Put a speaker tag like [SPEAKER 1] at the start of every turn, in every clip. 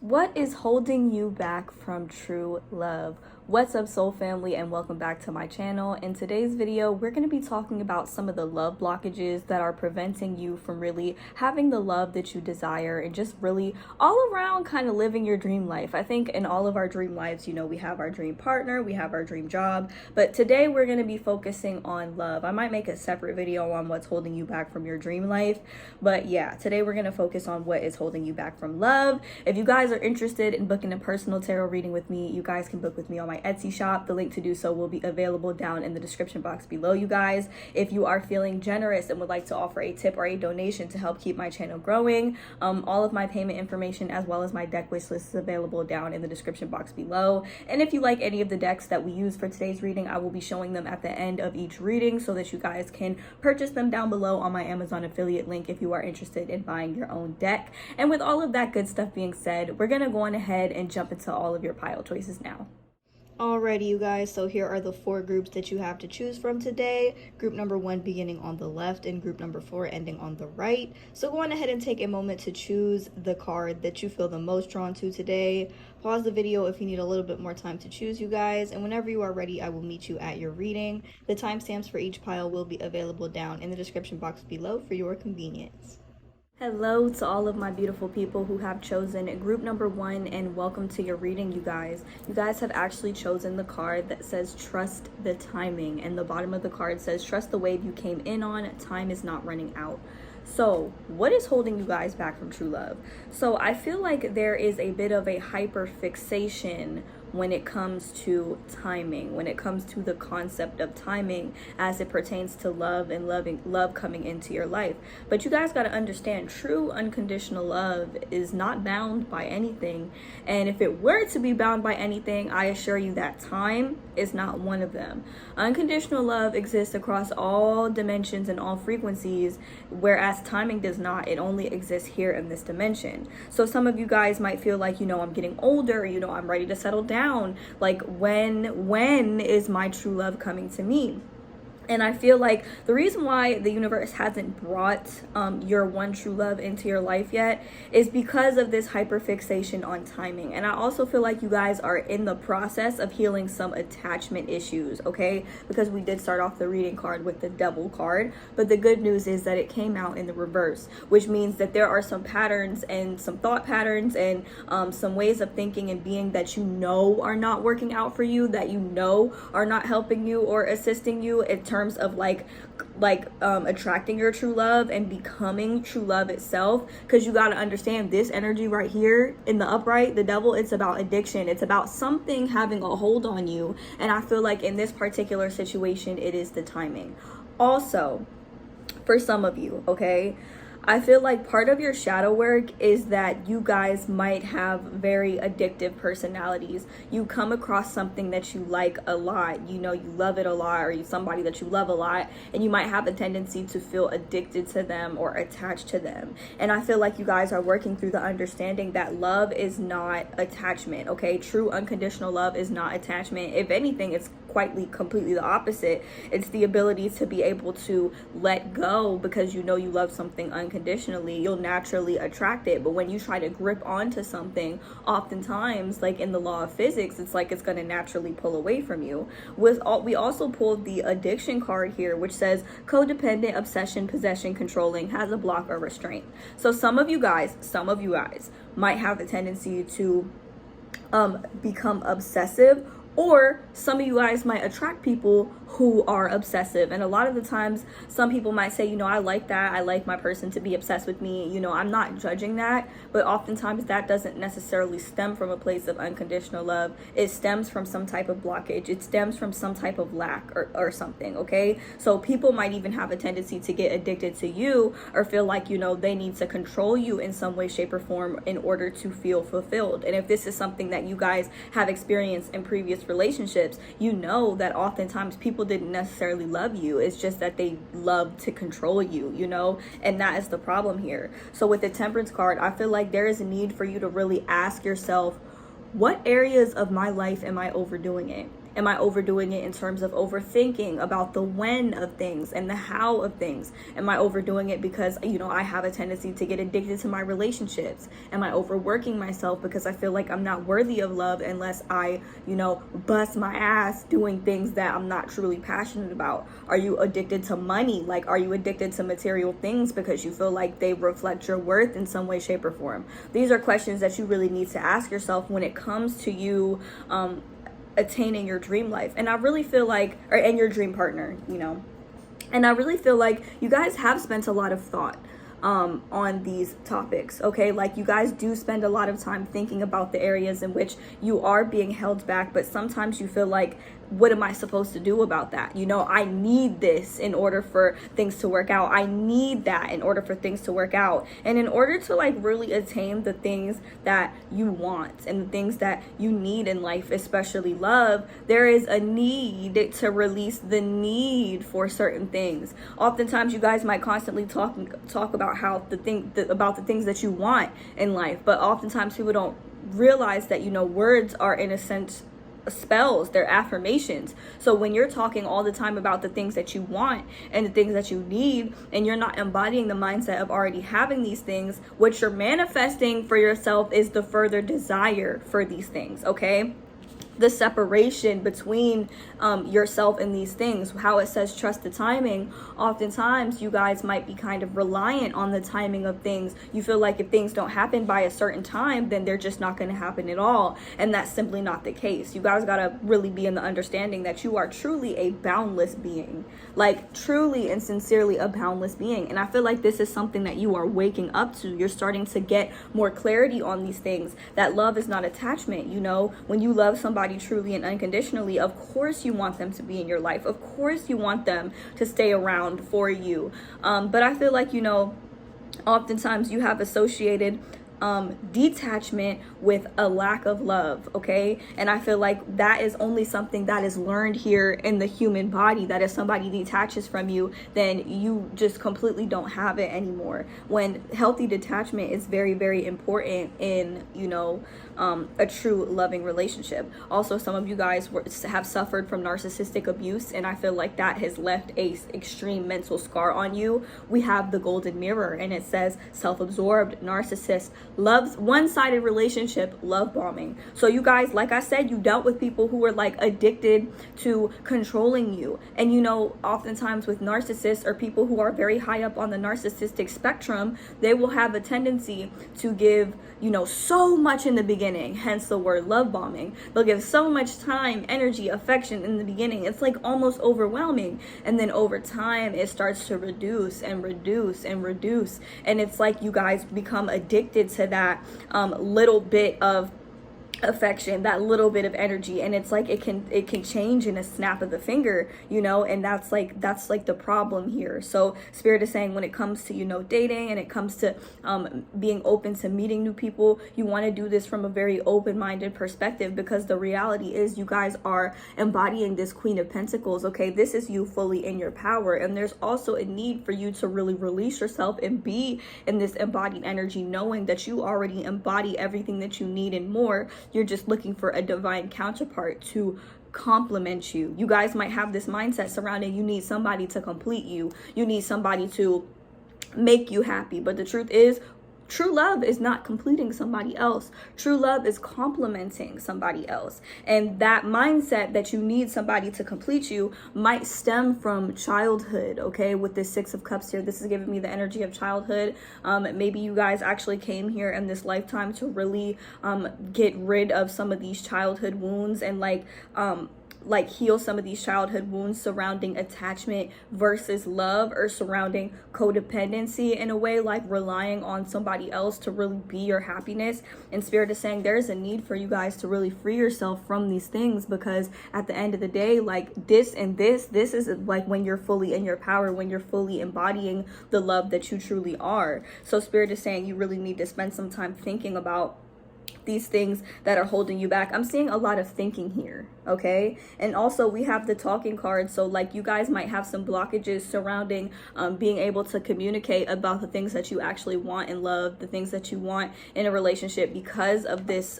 [SPEAKER 1] What is holding you back from true love? What's up, soul family, and welcome back to my channel. In today's video, we're going to be talking about some of the love blockages that are preventing you from really having the love that you desire and just really all around kind of living your dream life. I think in all of our dream lives, we have our dream partner, we have our dream job, but today we're going to be focusing on love. I might make a separate video on what's holding you back from your dream life, but yeah, today we're going to focus on what is holding you back from love. If you guys are interested in booking a personal tarot reading with me, you guys can book with me on my Etsy shop. The link to do so will be available down in the description box below, you guys. If you are feeling generous and would like to offer a tip or a donation to help keep my channel growing, all of my payment information as well as my deck wish list is available down in the description box below. And if you like any of the decks that we use for today's reading, I will be showing them at the end of each reading so that you guys can purchase them down below on my Amazon affiliate link if you are interested in buying your own deck. And with all of that good stuff being said, we're gonna go on ahead and jump into all of your pile choices now. Alrighty, you guys, so here are the 4 groups that you have to choose from today. Group number 1 beginning on the left and group number 4 ending on the right. So go on ahead and take a moment to choose the card that you feel the most drawn to today. Pause the video if you need a little bit more time to choose, you guys, and whenever you are ready, I will meet you at your reading. The timestamps for each pile will be available down in the description box below for your convenience. Hello to all of my beautiful people who have chosen group number 1, and welcome to your reading, you guys. You guys have actually chosen the card that says trust the timing, and the bottom of the card says trust the wave you came in on, time is not running out. So what is holding you guys back from true love? So I feel like there is a bit of a hyper fixation when it comes to timing, when it comes to the concept of timing as it pertains to love and love coming into your life. But you guys got to understand, true unconditional love is not bound by anything. And if it were to be bound by anything, I assure you that time is not one of them. Unconditional love exists across all dimensions and all frequencies, whereas timing does not. It only exists here in this dimension. So some of you guys might feel like, I'm getting older, I'm ready to settle down. Like when is my true love coming to me? And I feel like the reason why the universe hasn't brought your one true love into your life yet is because of this hyperfixation on timing. And I also feel like you guys are in the process of healing some attachment issues, okay? Because we did start off the reading card with the Devil card, but the good news is that it came out in the reverse, which means that there are some patterns and some thought patterns and some ways of thinking and being that are not working out for you, that are not helping you or assisting you in terms of attracting your true love and becoming true love itself. Because you got to understand, this energy right here in the upright, the Devil, it's about addiction. It's about something having a hold on you, and I feel like in this particular situation it is the timing. Also, for some of you, okay, I feel like part of your shadow work is that you guys might have very addictive personalities. You come across something that you like a lot, you love it a lot, or somebody that you love a lot, and you might have a tendency to feel addicted to them or attached to them. And I feel like you guys are working through the understanding that love is not attachment, okay? True unconditional love is not attachment. If anything, it's completely the opposite. It's the ability to be able to let go, because you love something unconditionally. You'll naturally attract it. But when you try to grip onto something, oftentimes, like in the law of physics, it's like it's going to naturally pull away from you. We also pulled the addiction card here, which says codependent, obsession, possession, controlling, has a block or restraint. So some of you guys might have the tendency to become obsessive, or some of you guys might attract people who are obsessive. And a lot of the times, some people might say, I like that. I like my person to be obsessed with me. I'm not judging that. But oftentimes that doesn't necessarily stem from a place of unconditional love. It stems from some type of blockage. It stems from some type of lack or something, okay? So people might even have a tendency to get addicted to you, or feel like, they need to control you in some way, shape, or form in order to feel fulfilled. And if this is something that you guys have experienced in previous relationships, that oftentimes people didn't necessarily love you. It's just that they love to control you, and that is the problem here. So with the Temperance card, I feel like there is a need for you to really ask yourself, what areas of my life am I overdoing it? Am I overdoing it in terms of overthinking about the when of things and the how of things? Am I overdoing it because, I have a tendency to get addicted to my relationships? Am I overworking myself because I feel like I'm not worthy of love unless I, bust my ass doing things that I'm not truly passionate about? Are you addicted to money? Like, are you addicted to material things because you feel like they reflect your worth in some way, shape, or form? These are questions that you really need to ask yourself when it comes to you, attaining your dream life. And I really feel like, and your dream partner, and I really feel like you guys have spent a lot of thought on these topics, okay? Like, you guys do spend a lot of time thinking about the areas in which you are being held back, but sometimes you feel like, what am I supposed to do about that? I need this in order for things to work out. I need that in order for things to work out. And in order to like really attain the things that you want and the things that you need in life, especially love, there is a need to release the need for certain things. Oftentimes you guys might constantly talk about how about the things that you want in life, but oftentimes people don't realize that words are, in a sense, spells, they're affirmations. So when you're talking all the time about the things that you want and the things that you need, and you're not embodying the mindset of already having these things, what you're manifesting for yourself is the further desire for these things, okay? The separation between yourself and these things, how it says trust the timing. Oftentimes you guys might be kind of reliant on the timing of things. You feel like if things don't happen by a certain time, then they're just not going to happen at all, and that's simply not the case. You guys got to really be in the understanding that you are truly a boundless being, like truly and sincerely a boundless being. And I feel like this is something that you are waking up to. You're starting to get more clarity on these things, that love is not attachment. When you love somebody truly and unconditionally, of course you want them to be in your life, of course you want them to stay around for you, but I feel like oftentimes you have associated detachment with a lack of love, okay? And I feel like that is only something that is learned here in the human body, that if somebody detaches from you, then you just completely don't have it anymore. When healthy detachment is very, very important in, a true loving relationship. Also, some of you guys have suffered from narcissistic abuse, and I feel like that has left a extreme mental scar on you. We have the golden mirror, and it says self-absorbed, narcissist, loves, one-sided relationship, love bombing. So you guys, like I said, you dealt with people who were like addicted to controlling you. And oftentimes with narcissists or people who are very high up on the narcissistic spectrum, they will have a tendency to give so much in the beginning, hence the word love bombing. They'll give so much time, energy, affection in the beginning. It's like almost overwhelming. And then over time, it starts to reduce and reduce and reduce. And it's like you guys become addicted to that little bit of affection, that little bit of energy, and it's like it can change in a snap of the finger, and that's like the problem here. So Spirit is saying, when it comes to dating, and it comes to being open to meeting new people, you want to do this from a very open-minded perspective, because the reality is you guys are embodying this Queen of Pentacles, okay? This is you fully in your power, and there's also a need for you to really release yourself and be in this embodied energy, knowing that you already embody everything that you need and more. You're just looking for a divine counterpart to complement you. You guys might have this mindset surrounding, you need somebody to complete you. You need somebody to make you happy. But the truth is, true love is not completing somebody else. True love is complementing somebody else. And that mindset that you need somebody to complete you might stem from childhood, okay? With this Six of Cups here, this is giving me the energy of childhood. Maybe you guys actually came here in this lifetime to really get rid of some of these childhood wounds and heal some of these childhood wounds surrounding attachment versus love, or surrounding codependency in a way, like relying on somebody else to really be your happiness. And Spirit is saying there's a need for you guys to really free yourself from these things, because at the end of the day, like this is like when you're fully in your power, when you're fully embodying the love that you truly are. So Spirit is saying you really need to spend some time thinking about these things that are holding you back. I'm seeing a lot of thinking here, okay? And also we have the talking card, so like you guys might have some blockages surrounding being able to communicate about the things that you actually want in love, the things that you want in a relationship, because of this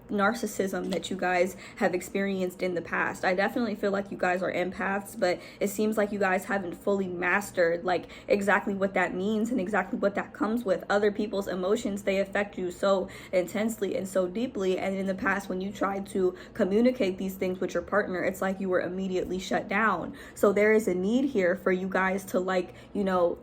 [SPEAKER 1] narcissism that you guys have experienced in the past. I definitely feel like you guys are empaths, but it seems like you guys haven't fully mastered like exactly what that means and exactly what that comes with. Other people's emotions, they affect you so intensely and so deeply, and in the past when you tried to communicate these things with your partner, it's like you were immediately shut down. So there is a need here for you guys to, like, you know,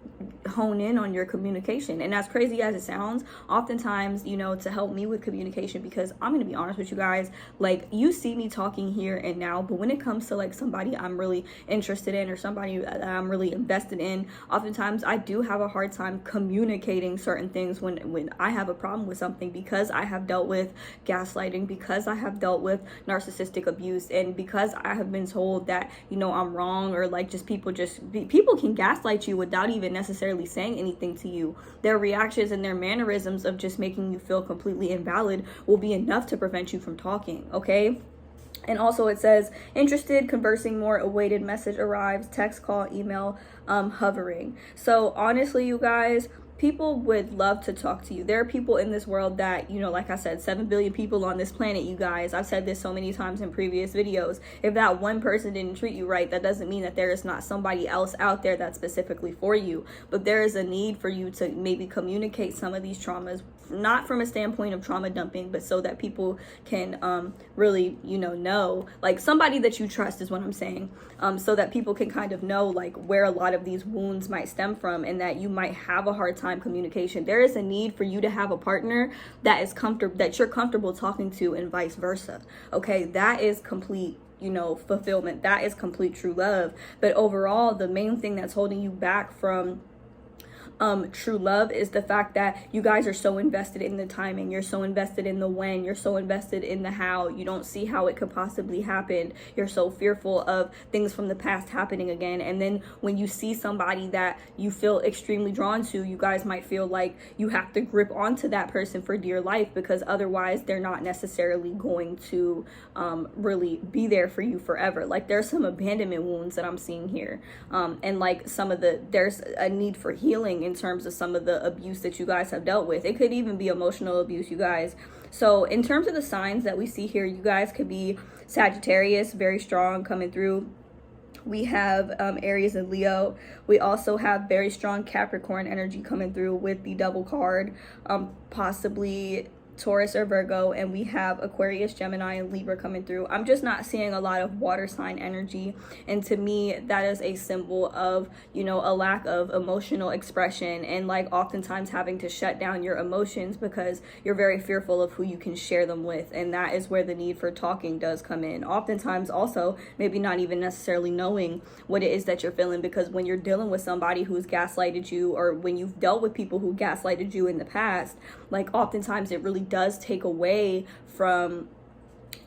[SPEAKER 1] hone in on your communication. And as crazy as it sounds, oftentimes, you know, to help me with communication, because I'm gonna be honest with you guys, like, you see me talking here and now, but when it comes to like somebody I'm really interested in or somebody that I'm really invested in, oftentimes I do have a hard time communicating certain things when I have a problem with something, because I have dealt with gaslighting, because I have dealt with narcissistic abuse, and because I have been told that, you know, I'm wrong, or like just people can gaslight you without even necessarily saying anything to you. Their reactions and their mannerisms of just making you feel completely invalid will be enough to prevent you from talking, okay? And also it says, interested, conversing more, awaited message arrives, text, call, email, hovering. So honestly, you guys, people would love to talk to you. There are people in this world that, you know, like I said, 7 billion people on this planet, you guys. I've said this so many times in previous videos. If that one person didn't treat you right, that doesn't mean that there is not somebody else out there that's specifically for you. But there is a need for you to maybe communicate some of these traumas, not from a standpoint of trauma dumping, but so that people can really, you know, like somebody that you trust is what I'm saying, so that people can kind of know like where a lot of these wounds might stem from, and that you might have a hard time communication. There is a need for you to have a partner that is comfortable, that you're comfortable talking to, and vice versa. Okay, that is complete, you know, fulfillment. That is complete true love. But overall, the main thing that's holding you back from true love is the fact that you guys are so invested in the timing, you're so invested in the when, you're so invested in the how. You don't see how it could possibly happen. You're so fearful of things from the past happening again. And then when you see somebody that you feel extremely drawn to, you guys might feel like you have to grip onto that person for dear life, because otherwise they're not necessarily going to really be there for you forever. Like, there's some abandonment wounds that I'm seeing here, and like there's a need for healing in terms of some of the abuse that you guys have dealt with. It could even be emotional abuse, you guys. So in terms of the signs that we see here, you guys could be Sagittarius, very strong coming through. We have Aries and Leo. We also have very strong Capricorn energy coming through with the double card, possibly Taurus or Virgo, and we have Aquarius, Gemini, and Libra coming through. I'm just not seeing a lot of water sign energy, and to me that is a symbol of, you know, a lack of emotional expression, and like oftentimes having to shut down your emotions because you're very fearful of who you can share them with. And that is where the need for talking does come in. Oftentimes also maybe not even necessarily knowing what it is that you're feeling, because when you're dealing with somebody who's gaslighted you, or when you've dealt with people who gaslighted you in the past, like oftentimes it really does take away from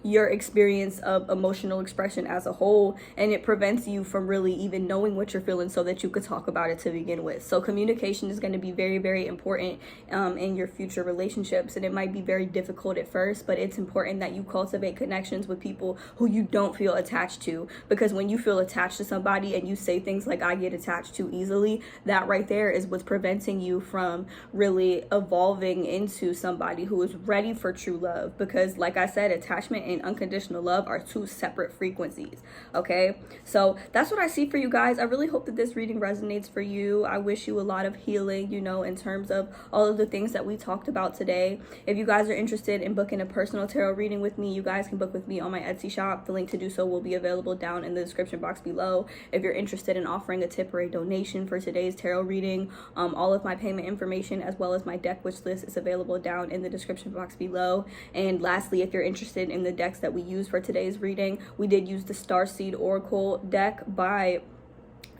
[SPEAKER 1] your experience of emotional expression as a whole, and it prevents you from really even knowing what you're feeling so that you could talk about it to begin with. So communication is going to be very, very important in your future relationships, and it might be very difficult at first, but it's important that you cultivate connections with people who you don't feel attached to, because when you feel attached to somebody and you say things like I get attached too easily, that right there is what's preventing you from really evolving into somebody who is ready for true love. Because like I said, attachment and unconditional love are two separate frequencies. Okay, so that's what I see for you guys. I really hope that this reading resonates for you. I wish you a lot of healing, you know, in terms of all of the things that we talked about today. If you guys are interested in booking a personal tarot reading with me, you guys can book with me on my Etsy shop. The link to do so will be available down in the description box below. If you're interested in offering a tip or a donation for today's tarot reading, all of my payment information as well as my deck wish list is available down in the description box below. And lastly, if you're interested in the decks that we use for today's reading, we did use the Starseed Oracle deck by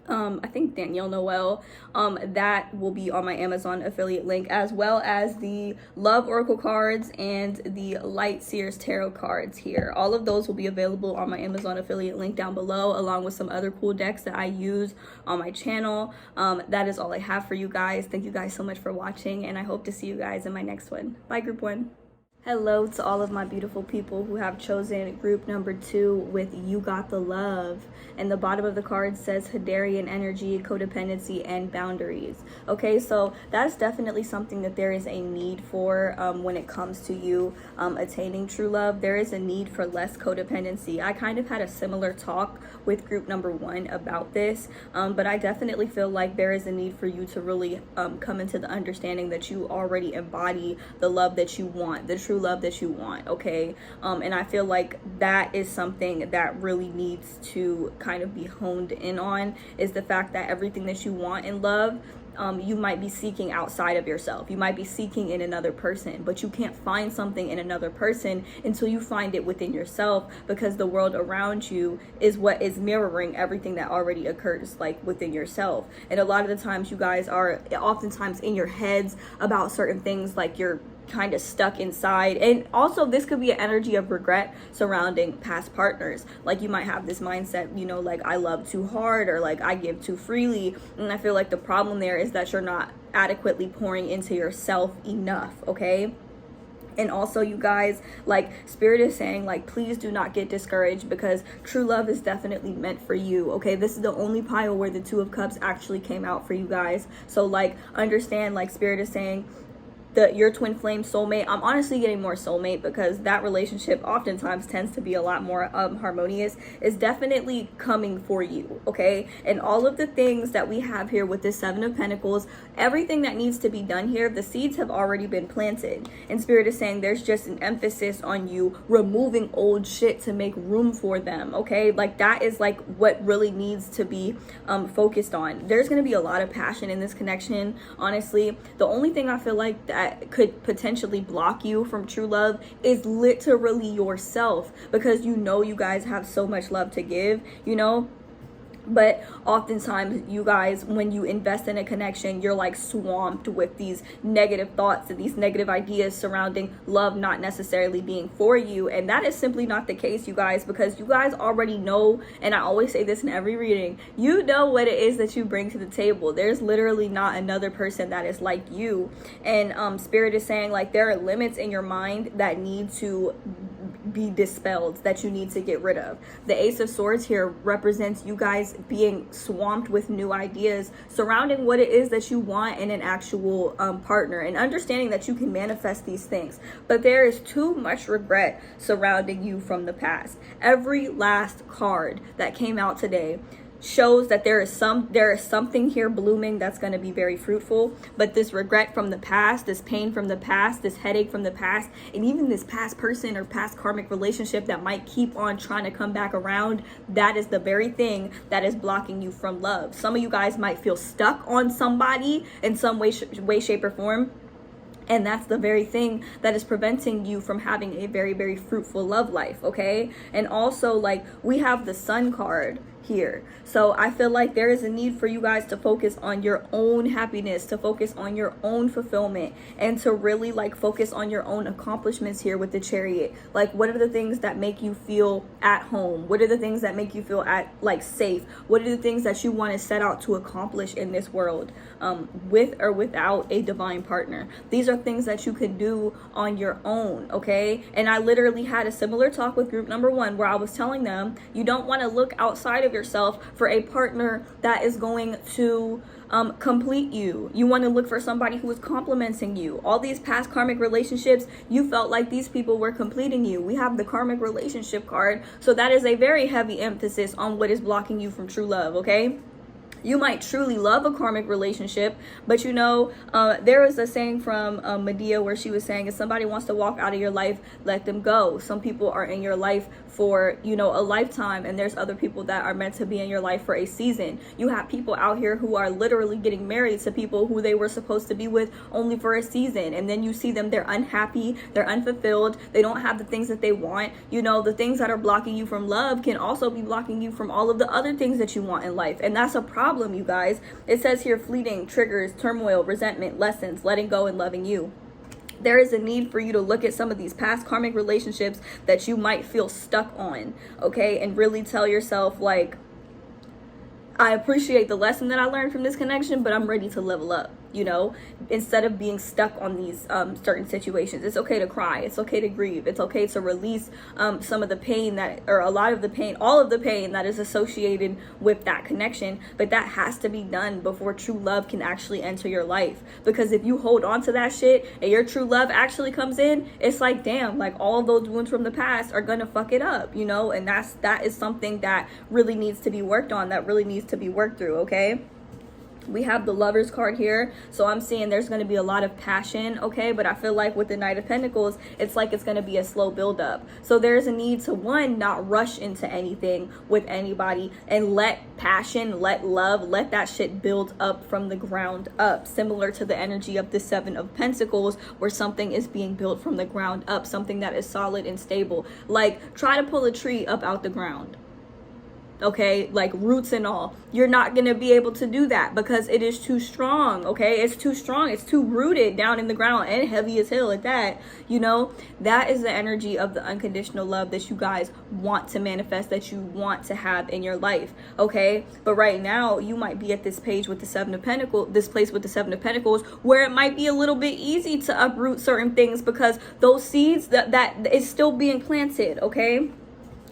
[SPEAKER 1] I think Danielle Noel. That will be on my Amazon affiliate link, as well as the Love Oracle cards and the Light Seers Tarot cards here. All of those will be available on my Amazon affiliate link down below, along with some other cool decks that I use on my channel. That is all I have for you guys. Thank you guys so much for watching, and I hope to see you guys in my next one. Bye, group one. Hello to all of my beautiful people who have chosen group number 2 with You Got the Love. And the bottom of the card says Hadarian energy, codependency, and boundaries. Okay, so that's definitely something that there is a need for when it comes to you attaining true love. There is a need for less codependency. I kind of had a similar talk with group number 1 about this, but I definitely feel like there is a need for you to really come into the understanding that you already embody the love that you want, the true love that you want. Okay, and I feel like that is something that really needs to kind of be honed in on, is the fact that everything that you want in love, you might be seeking outside of yourself. You might be seeking in another person, but you can't find something in another person until you find it within yourself, because the world around you is what is mirroring everything that already occurs like within yourself. And a lot of the times you guys are oftentimes in your heads about certain things, like you're kind of stuck inside. And also this could be an energy of regret surrounding past partners. Like you might have this mindset, you know, like I love too hard, or like I give too freely. And I feel like the problem there is that you're not adequately pouring into yourself enough. Okay, and also, you guys, like Spirit is saying, like, please do not get discouraged, because true love is definitely meant for you. Okay, this is the only pile where the 2 of Cups actually came out for you guys. So like understand, like Spirit is saying, your twin flame soulmate, I'm honestly getting more soulmate, because that relationship oftentimes tends to be a lot more harmonious, is definitely coming for you. Okay, and all of the things that we have here with the 7 of Pentacles, everything that needs to be done here, the seeds have already been planted. And Spirit is saying there's just an emphasis on you removing old shit to make room for them. Okay, like that is like what really needs to be focused on. There's going to be a lot of passion in this connection. Honestly, the only thing I feel like that could potentially block you from true love is literally yourself, because you know you guys have so much love to give, you know. But oftentimes you guys, when you invest in a connection, you're like swamped with these negative thoughts and these negative ideas surrounding love not necessarily being for you. And that is simply not the case, you guys, because you guys already know, and I always say this in every reading, you know what it is that you bring to the table. There's literally not another person that is like you. And Spirit is saying, like, there are limits in your mind that need to be dispelled, that you need to get rid of. The Ace of Swords here represents you guys being swamped with new ideas surrounding what it is that you want in an actual partner, and understanding that you can manifest these things. But there is too much regret surrounding you from the past. Every last card that came out today shows that there is something here blooming that's going to be very fruitful. But this regret from the past, this pain from the past, this headache from the past, and even this past person or past karmic relationship that might keep on trying to come back around, that is the very thing that is blocking you from love. Some of you guys might feel stuck on somebody in some way, shape, or form. And that's the very thing that is preventing you from having a very, very fruitful love life. Okay, and also, like, we have the Sun card here. So I feel like there is a need for you guys to focus on your own happiness, to focus on your own fulfillment, and to really like focus on your own accomplishments here with the Chariot. Like, what are the things that make you feel at home? What are the things that make you feel safe? What are the things that you want to set out to accomplish in this world, with or without a divine partner? These are things that you can do on your own. Okay, and I literally had a similar talk with group number 1 where I was telling them, you don't want to look outside of yourself for a partner that is going to complete you. You want to look for somebody who is complementing you. All these past karmic relationships, you felt like these people were completing you. We have the karmic relationship card, so that is a very heavy emphasis on what is blocking you from true love. Okay, you might truly love a karmic relationship, but you know, there was a saying from Medea where she was saying, if somebody wants to walk out of your life, let them go. Some people are in your life for, you know, a lifetime, and there's other people that are meant to be in your life for a season. You have people out here who are literally getting married to people who they were supposed to be with only for a season, and then you see them, they're unhappy, they're unfulfilled, they don't have the things that they want. You know, the things that are blocking you from love can also be blocking you from all of the other things that you want in life, and that's a problem, you guys. It says here, fleeting, triggers, turmoil, resentment, lessons, letting go, and loving you. There is a need for you to look at some of these past karmic relationships that you might feel stuck on, okay, and really tell yourself, like, I appreciate the lesson that I learned from this connection, but I'm ready to level up. you know, instead of being stuck on these certain situations. It's okay to cry. It's okay to grieve. It's okay to release some of the pain that, or a lot of the pain, all of the pain that is associated with that connection. But that has to be done before true love can actually enter your life. Because if you hold on to that shit and your true love actually comes in, it's like, damn, like all of those wounds from the past are gonna fuck it up, you know. And that is something that really needs to be worked on, that really needs to be worked through. Okay, we have the Lovers card here, so I'm seeing there's going to be a lot of passion, okay, but I feel like with the Knight of Pentacles, it's like it's going to be a slow build up. So there's a need to, one, not rush into anything with anybody, and let passion, let love, let that shit build up from the ground up, similar to the energy of the Seven of Pentacles, where something is being built from the ground up, something that is solid and stable. Like, try to pull a tree up out the ground, okay, like roots and all. You're not gonna be able to do that because it is too strong. Okay, it's too strong, it's too rooted down in the ground, and heavy as hell at that, you know. That is the energy of the unconditional love that you guys want to manifest, that you want to have in your life. Okay, but right now you might be at this page with the Seven of Pentacles, this place with the Seven of Pentacles, where it might be a little bit easy to uproot certain things because those seeds that is still being planted. Okay,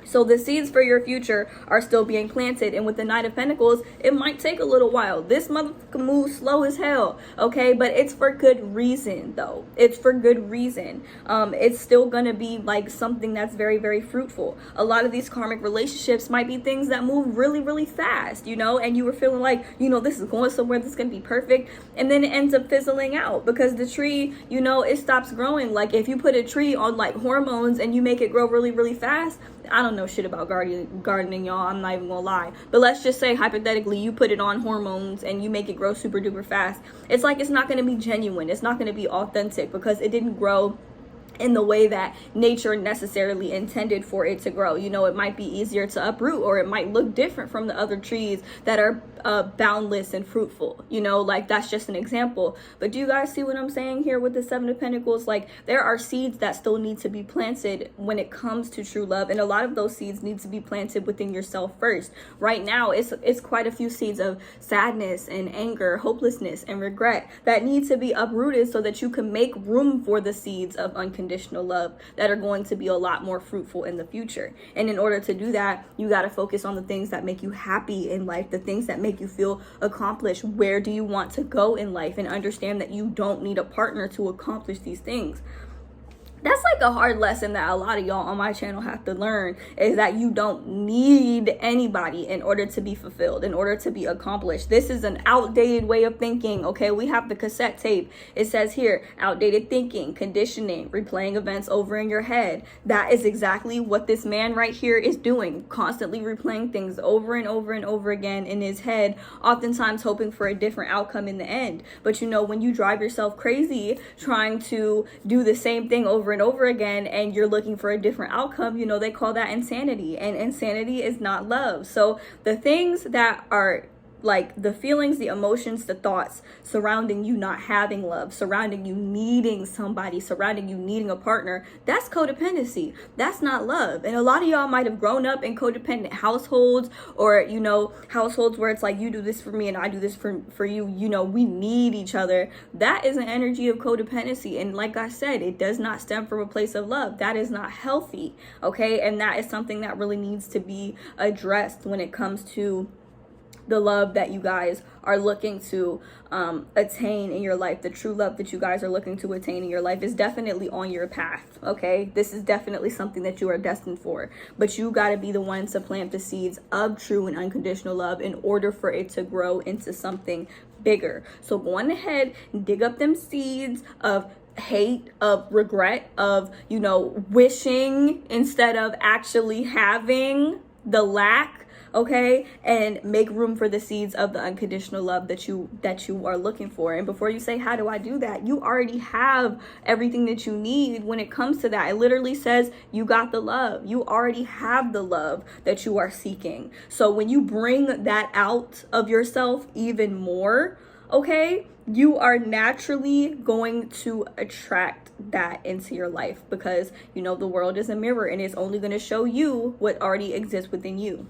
[SPEAKER 1] so the seeds for your future are still being planted. And with the Knight of Pentacles, it might take a little while. This motherfucker moves slow as hell, okay? But it's for good reason, though. It's for good reason. It's still gonna be like something that's very, very fruitful. A lot of these karmic relationships might be things that move really, really fast, you know? And you were feeling like, you know, this is going somewhere, this is gonna be perfect. And then it ends up fizzling out because the tree, you know, it stops growing. Like if you put a tree on like hormones and you make it grow really, really fast, I don't know shit about gardening, y'all. I'm not even gonna lie. But let's just say, hypothetically, you put it on hormones and you make it grow super duper fast. It's like it's not gonna be genuine. It's not gonna be authentic because it didn't grow in the way that nature necessarily intended for it to grow. You know, it might be easier to uproot, or it might look different from the other trees that are boundless and fruitful, you know, like that's just an example. But do you guys see what I'm saying here with the Seven of Pentacles? Like there are seeds that still need to be planted when it comes to true love, and a lot of those seeds need to be planted within yourself first. Right now it's quite a few seeds of sadness and anger, hopelessness and regret that need to be uprooted so that you can make room for the seeds of unconditional love that are going to be a lot more fruitful in the future. And in order to do that, you got to focus on the things that make you happy in life, the things that make you feel accomplished. Where do you want to go in life? And understand that you don't need a partner to accomplish these things. That's like a hard lesson that a lot of y'all on my channel have to learn, is that you don't need anybody in order to be fulfilled, in order to be accomplished. This is an outdated way of thinking, okay? We have the cassette tape. It says here, outdated thinking, conditioning, replaying events over in your head. That is exactly what this man right here is doing, constantly replaying things over and over and over again in his head, oftentimes hoping for a different outcome in the end. But you know, when you drive yourself crazy trying to do the same thing over and over again and you're looking for a different outcome, you know, they call that insanity, and insanity is not love. So the things that are like the feelings, the emotions, the thoughts surrounding you not having love, surrounding you needing somebody, surrounding you needing a partner, that's codependency. That's not love. And a lot of y'all might have grown up in codependent households, or, you know, households where it's like, you do this for me and I do this for you, you know, we need each other. That is an energy of codependency. And like I said, it does not stem from a place of love. That is not healthy, okay? And that is something that really needs to be addressed when it comes to the love that you guys are looking to attain in your life. The true love that you guys are looking to attain in your life is definitely on your path, okay? This is definitely something that you are destined for, but you got to be the one to plant the seeds of true and unconditional love in order for it to grow into something bigger. So go on ahead and dig up them seeds of hate, of regret, of, you know, wishing instead of actually having, the lack, okay, and make room for the seeds of the unconditional love that you are looking for. And before you say, how do I do that? You already have everything that you need when it comes to that. It literally says you got the love. You already have the love that you are seeking. So when you bring that out of yourself even more, okay, you are naturally going to attract that into your life, because you know the world is a mirror and it's only going to show you what already exists within you.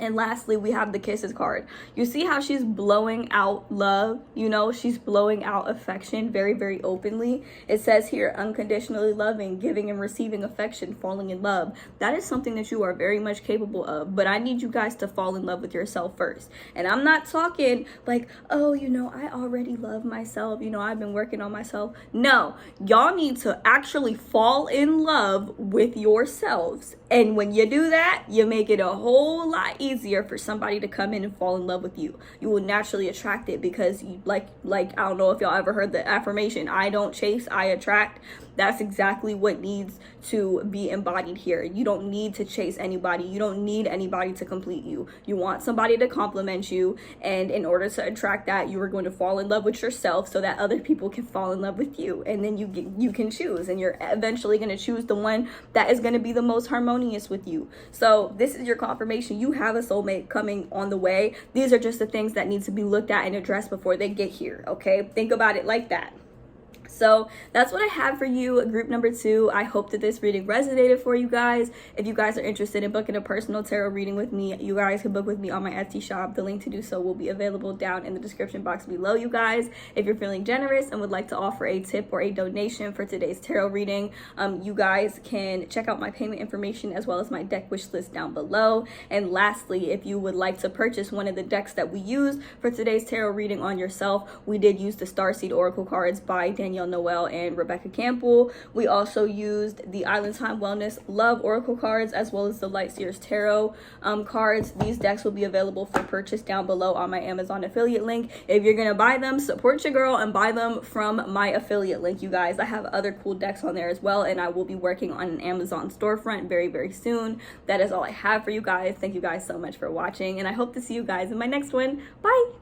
[SPEAKER 1] And lastly, we have the kisses card. You see how she's blowing out love? You know, she's blowing out affection very, very openly. It says here, unconditionally loving, giving and receiving affection, falling in love. That is something that you are very much capable of. But I need you guys to fall in love with yourself first. And I'm not talking like, oh, you know, I already love myself. You know, I've been working on myself. No, y'all need to actually fall in love with yourselves. And when you do that, you make it a whole lot easier for somebody to come in and fall in love with you. You will naturally attract it because you like I don't know if y'all ever heard the affirmation, I don't chase, I attract. That's exactly what needs to be embodied here. You don't need to chase anybody. You don't need anybody to complete you. You want somebody to compliment you, and in order to attract that, you are going to fall in love with yourself so that other people can fall in love with you, and then you can choose, and you're eventually going to choose the one that is going to be the most harmonious with you. So this is your confirmation. You have a soulmate coming on the way. These are just the things that need to be looked at and addressed before they get here, okay? Think about it like that. So that's what I have for you, group number 2. I hope that this reading resonated for you guys. If you guys are interested in booking a personal tarot reading with me, you guys can book with me on my Etsy shop. The link to do so will be available down in the description box below, you guys. If you're feeling generous and would like to offer a tip or a donation for today's tarot reading, you guys can check out my payment information as well as my deck wish list down below. And lastly, if you would like to purchase one of the decks that we used for today's tarot reading on yourself, we did use the Starseed Oracle cards by Danielle Noel and Rebecca Campbell. We also used the Island Time Wellness Love Oracle cards as well as the Light Seers Tarot cards. These decks will be available for purchase down below on my Amazon affiliate link. If you're gonna buy them, support your girl and buy them from my affiliate link, you guys. I have other cool decks on there as well, and I will be working on an Amazon storefront very, very soon. That is all I have for you guys. Thank you guys so much for watching, and I hope to see you guys in my next one. Bye!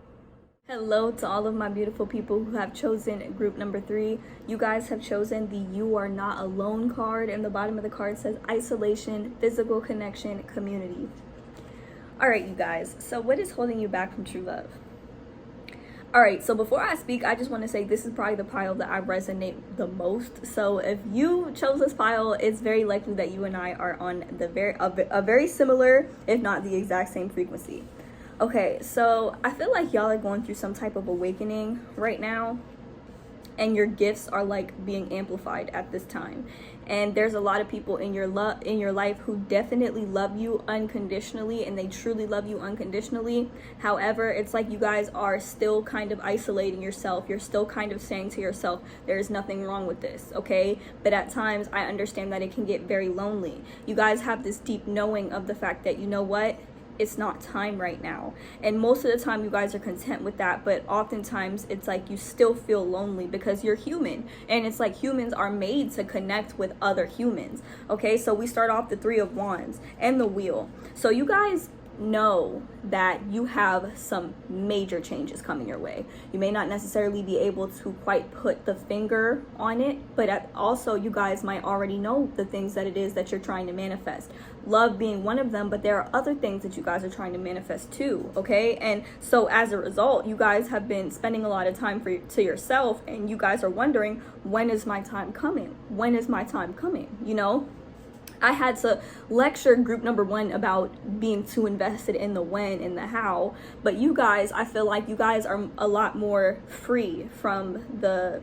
[SPEAKER 1] Hello to all of my beautiful people who have chosen group number 3. You guys have chosen the You Are Not Alone card, and the bottom of the card says isolation, physical connection, community. All right, you guys, so what is holding you back from true love? All right, so before I speak, I just want to say this is probably the pile that I resonate the most. So if you chose this pile, it's very likely that you and I are on the very similar, if not the exact same frequency. Okay, so I feel like y'all are going through some type of awakening right now, and your gifts are like being amplified at this time. And there's a lot of people in your life who definitely love you unconditionally, and they truly love you unconditionally. However, it's like you guys are still kind of isolating yourself. You're still kind of saying to yourself, there's nothing wrong with this, okay? But at times, I understand that it can get very lonely. You guys have this deep knowing of the fact that, you know what? It's not time right now, and most of the time you guys are content with that, but oftentimes it's like you still feel lonely because you're human, and it's like humans are made to connect with other humans. Okay, so we start off the 3 of Wands and the Wheel. So you guys know that you have some major changes coming your way. You may not necessarily be able to quite put the finger on it, but also you guys might already know the things that it is that you're trying to manifest. Love being one of them, but there are other things that you guys are trying to manifest too, okay? And so as a result, you guys have been spending a lot of time to yourself, and you guys are wondering, when is my time coming? When is my time coming, you know? I had to lecture group number 1 about being too invested in the when and the how, but you guys, I feel like you guys are a lot more free from the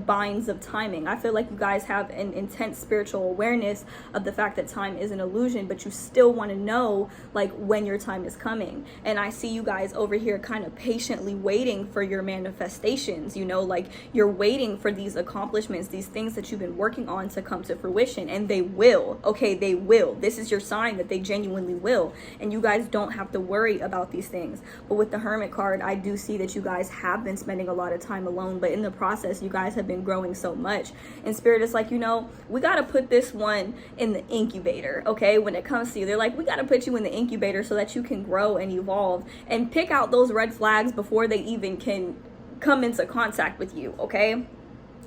[SPEAKER 1] binds of timing. I feel like you guys have an intense spiritual awareness of the fact that time is an illusion, but you still want to know like when your time is coming. And I see you guys over here kind of patiently waiting for your manifestations, you know, like you're waiting for these accomplishments, these things that you've been working on to come to fruition, and they will, okay? They will. This is your sign that they genuinely will, and you guys don't have to worry about these things. But with the Hermit card, I do see that you guys have been spending a lot of time alone, but in the process, you guys have been growing so much. And Spirit is like, you know, we got to put this one in the incubator, okay? When it comes to you, they're like, we got to put you in the incubator so that you can grow and evolve and pick out those red flags before they even can come into contact with you, okay?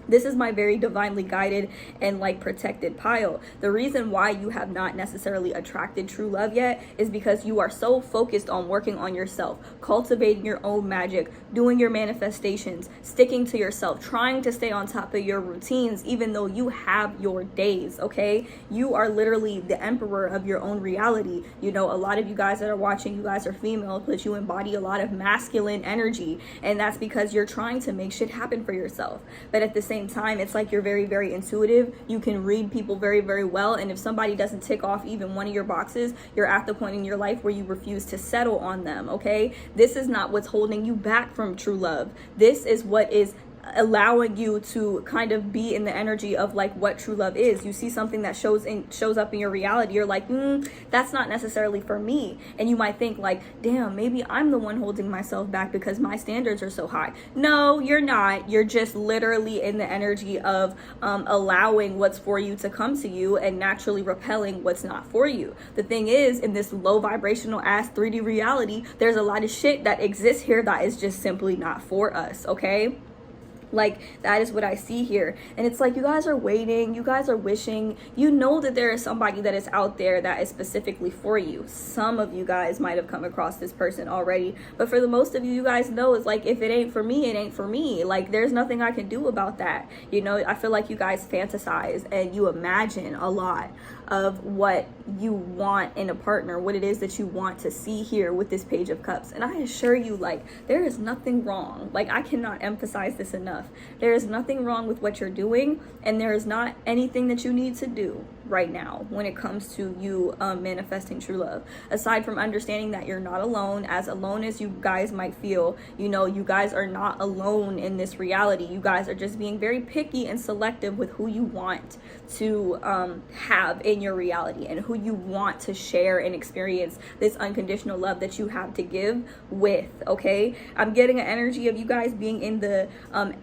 [SPEAKER 1] This is my very divinely guided and like protected pile. The reason why you have not necessarily attracted true love yet is because you are so focused on working on yourself, cultivating your own magic, doing your manifestations, sticking to yourself, trying to stay on top of your routines, even though you have your days, okay? You are literally the emperor of your own reality. You know, a lot of you guys that are watching, you guys are female, but you embody a lot of masculine energy, and that's because you're trying to make shit happen for yourself. But at the same time, it's like you're very, very intuitive. You can read people very, very well, and if somebody doesn't tick off even one of your boxes, you're at the point in your life where you refuse to settle on them, okay? This is not what's holding you back from true love. This is what is allowing you to kind of be in the energy of like what true love is. You see something that shows up in your reality, you're like, that's not necessarily for me. And you might think like, damn, maybe I'm the one holding myself back because my standards are so high. No, you're not. You're just literally in the energy of allowing what's for you to come to you and naturally repelling what's not for you. The thing is, in this low vibrational ass 3D reality, there's a lot of shit that exists here that is just simply not for us, okay? Like, that is what I see here. And it's like, you guys are waiting, you guys are wishing, you know that there is somebody that is out there that is specifically for you. Some of you guys might have come across this person already, but for the most of you, you guys know it's like, if it ain't for me, it ain't for me. Like, there's nothing I can do about that. You know, I feel like you guys fantasize and you imagine a lot of what you want in a partner, what it is that you want to see here with this Page of Cups. And I assure you, like, there is nothing wrong. Like, I cannot emphasize this enough. There is nothing wrong with what you're doing, and there is not anything that you need to do right now when it comes to you manifesting true love, aside from understanding that you're not alone. As alone as you guys might feel, you know, you guys are not alone in this reality. You guys are just being very picky and selective with who you want to have in your reality and who you want to share and experience this unconditional love that you have to give with, okay? I'm getting an energy of you guys being in the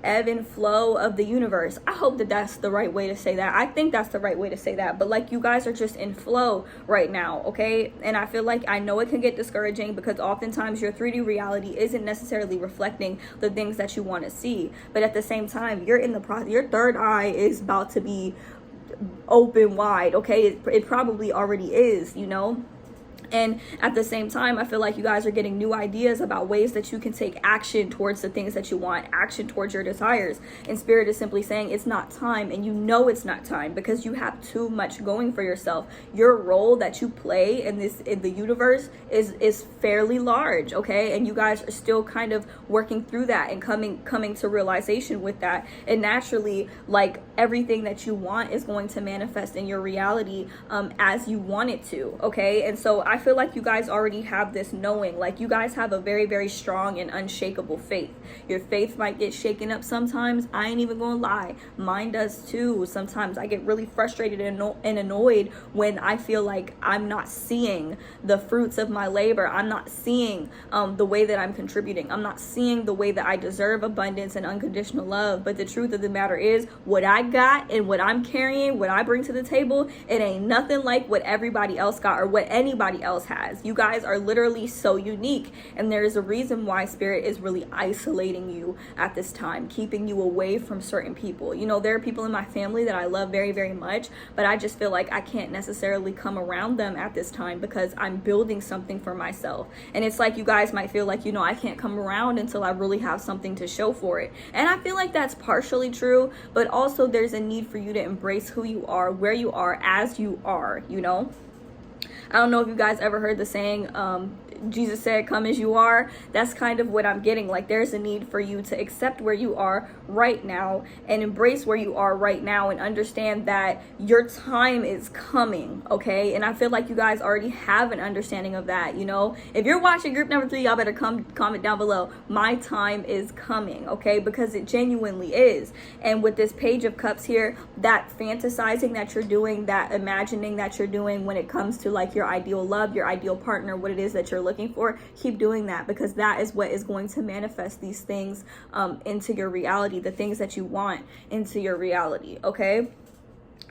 [SPEAKER 1] ebb and flow of the universe. I hope that that's the right way to say that. I think that's the right way to say that. But like, you guys are just in flow right now, okay? And I feel like, I know it can get discouraging because oftentimes your 3D reality isn't necessarily reflecting the things that you want to see. But at the same time, you're in the process. Your third eye is about to be open wide, okay? It probably already is, you know? And at the same time, I feel like you guys are getting new ideas about ways that you can take action towards the things that you want, action towards your desires. And Spirit is simply saying it's not time, and you know it's not time because you have too much going for yourself. Your role that you play in the universe is fairly large, okay? And you guys are still kind of working through that and coming to realization with that. And naturally, like, everything that you want is going to manifest in your reality as you want it to, okay? And so I feel like you guys already have this knowing, like, you guys have a very, very strong and unshakable faith. Your faith might get shaken up sometimes. I ain't even gonna lie, mine does too. Sometimes I get really frustrated and annoyed when I feel like I'm not seeing the fruits of my labor. I'm not seeing the way that I'm contributing. I'm not seeing the way that I deserve abundance and unconditional love. But the truth of the matter is, what I got and what I'm carrying, what I bring to the table, it ain't nothing like what everybody else got or what anybody else has. You guys are literally so unique, and there is a reason why Spirit is really isolating you at this time, keeping you away from certain people. You know, there are people in my family that I love very, very much, but I just feel like I can't necessarily come around them at this time because I'm building something for myself. And it's like, you guys might feel like, you know, I can't come around until I really have something to show for it. And I feel like that's partially true, but also there's a need for you to embrace who you are, where you are, as you are, you know? I don't know if you guys ever heard the saying, Jesus said, come as you are. That's kind of what I'm getting. Like, there's a need for you to accept where you are right now and embrace where you are right now and understand that your time is coming, okay? And I feel like you guys already have an understanding of that, you know? If you're watching group number 3, y'all better comment down below, my time is coming, okay? Because it genuinely is. And with this Page of Cups here, that fantasizing that you're doing, that imagining that you're doing when it comes to like your ideal love, your ideal partner, what it is that you're looking for, keep doing that, because that is what is going to manifest these things into your reality, the things that you want into your reality, okay?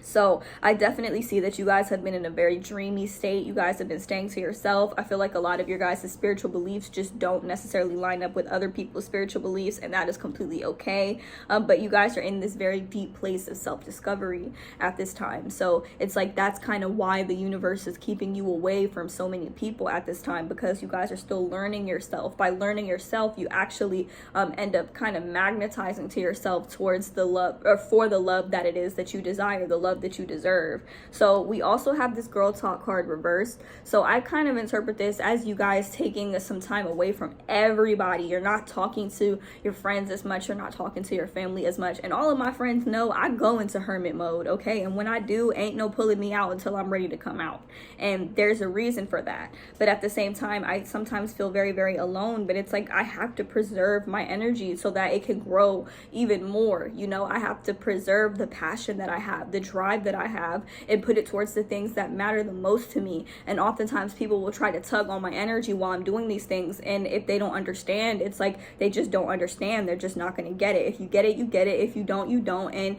[SPEAKER 1] So I definitely see that you guys have been in a very dreamy state. You guys have been staying to yourself. I feel like a lot of your guys' spiritual beliefs just don't necessarily line up with other people's spiritual beliefs, and that is completely okay. But you guys are in this very deep place of self-discovery at this time. So it's like that's kind of why the universe is keeping you away from so many people at this time, because you guys are still learning yourself. By learning yourself, you actually end up kind of magnetizing to yourself towards the love, or for the love that it is that you desire, the love that you deserve. So we also have this girl talk card reversed. So I kind of interpret this as you guys taking some time away from everybody. You're not talking to your friends as much. You're not talking to your family as much. And all of my friends know I go into hermit mode, okay? And when I do, ain't no pulling me out until I'm ready to come out. And there's a reason for that. But at the same time, I sometimes feel very, very alone. But it's like I have to preserve my energy so that it can grow even more. You know, I have to preserve the passion that I have, the drive that I have, and put it towards the things that matter the most to me. And oftentimes people will try to tug on my energy while I'm doing these things, and if they don't understand, it's like they just don't understand. They're just not going to get it. If you get it, you get it. If you don't, you don't. And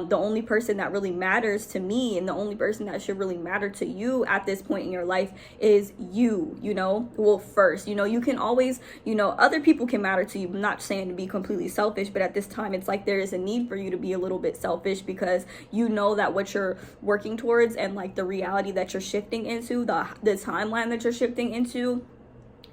[SPEAKER 1] the only person that really matters to me, and the only person that should really matter to you at this point in your life is you. You know, well, first, you know, you can always, you know, other people can matter to you. I'm not saying to be completely selfish, but at this time it's like there is a need for you to be a little bit selfish, because you know that what you're working towards and like the reality that you're shifting into, the timeline that you're shifting into,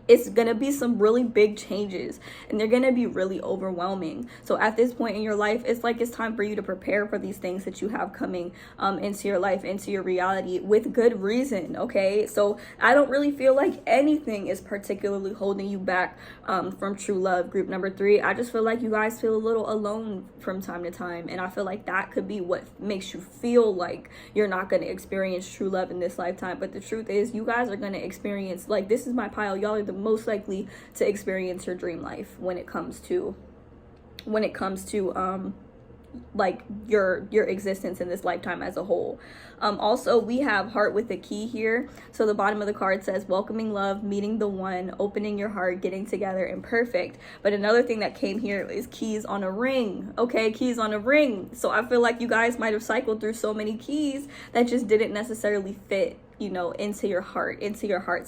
[SPEAKER 1] it's gonna be some really big changes, and they're gonna be really overwhelming. So at this point in your life, it's like it's time for you to prepare for these things that you have coming into your life, into your reality, with good reason. Okay, so I don't really feel like anything is particularly holding you back from true love. Group number 3, I just feel like you guys feel a little alone from time to time, and I feel like that could be what makes you feel like you're not going to experience true love in this lifetime. But the truth is, you guys are going to experience, like, this is my pile, y'all are the most likely to experience your dream life when it comes to like your existence in this lifetime as a whole. Also, we have heart with a key here. So the bottom of the card says welcoming love, meeting the one, opening your heart, getting together, and perfect. But another thing that came here is keys on a ring. Okay, keys on a ring. So I feel like you guys might have cycled through so many keys that just didn't necessarily fit, you know, into your heart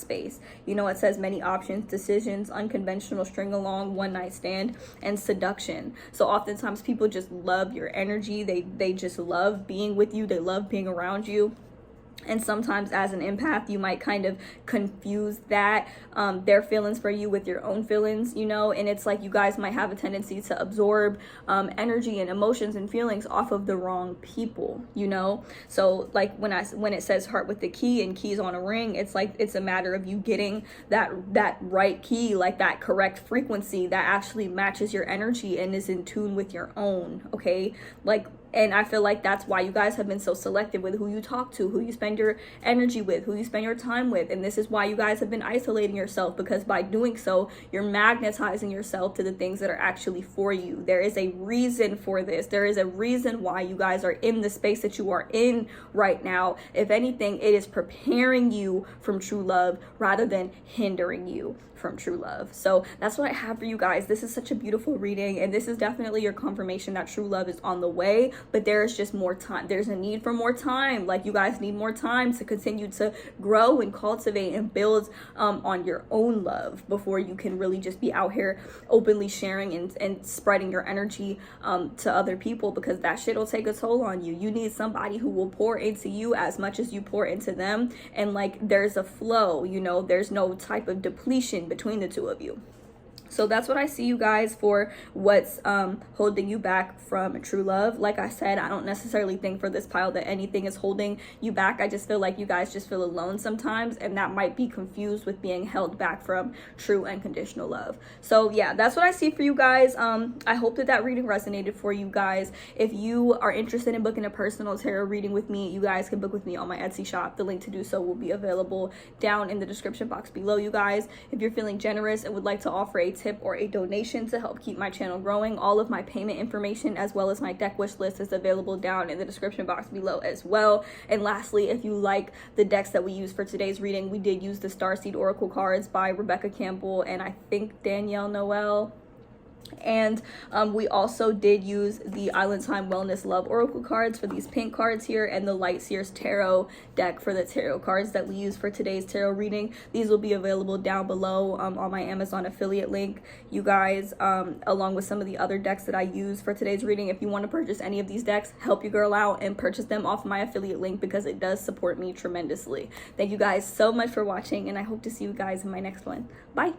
[SPEAKER 1] space. You know, it says many options, decisions, unconventional string along, one night stand, and seduction. So oftentimes people just love your energy. They just love being with you. They love being around you. And sometimes as an empath, you might kind of confuse that, their feelings for you with your own feelings, you know, and it's like you guys might have a tendency to absorb energy and emotions and feelings off of the wrong people, you know. So like when it says heart with the key and keys on a ring, it's like it's a matter of you getting that right key, like that correct frequency that actually matches your energy and is in tune with your own. Okay, like, and I feel like that's why you guys have been so selective with who you talk to, who you spend your energy with, who you spend your time with. And this is why you guys have been isolating yourself, because by doing so, you're magnetizing yourself to the things that are actually for you. There is a reason for this. There is a reason why you guys are in the space that you are in right now. If anything, it is preparing you from true love rather than hindering you from true love. So that's what I have for you guys. This is such a beautiful reading, and this is definitely your confirmation that true love is on the way, but there is just more time. There's a need for more time. Like, you guys need more time to continue to grow and cultivate and build on your own love before you can really just be out here openly sharing and spreading your energy to other people, because that shit will take a toll on you. You need somebody who will pour into you as much as you pour into them, and like there's a flow, you know, there's no type of depletion between the two of you. So that's what I see, you guys, for what's holding you back from true love. Like I said, I don't necessarily think for this pile that anything is holding you back. I just feel like you guys just feel alone sometimes, and that might be confused with being held back from true unconditional love. So yeah, that's what I see for you guys. I hope that reading resonated for you guys. If you are interested in booking a personal tarot reading with me, you guys can book with me on my Etsy shop. The link to do so will be available down in the description box below, you guys. If you're feeling generous and would like to offer a tip or a donation to help keep my channel growing, all of my payment information as well as my deck wish list is available down in the description box below as well. And lastly, if you like the decks that we use for today's reading, we did use the Starseed Oracle cards by Rebecca Campbell and I think Danielle Noel. And we also did use the Island Time Wellness Love Oracle cards for these pink cards here, and the Light Seers Tarot deck for the tarot cards that we use for today's tarot reading. These will be available down below on my Amazon affiliate link, you guys, along with some of the other decks that I use for today's reading. If you want to purchase any of these decks, help your girl out and purchase them off my affiliate link, because it does support me tremendously. Thank you guys so much for watching, and I hope to see you guys in my next one. Bye.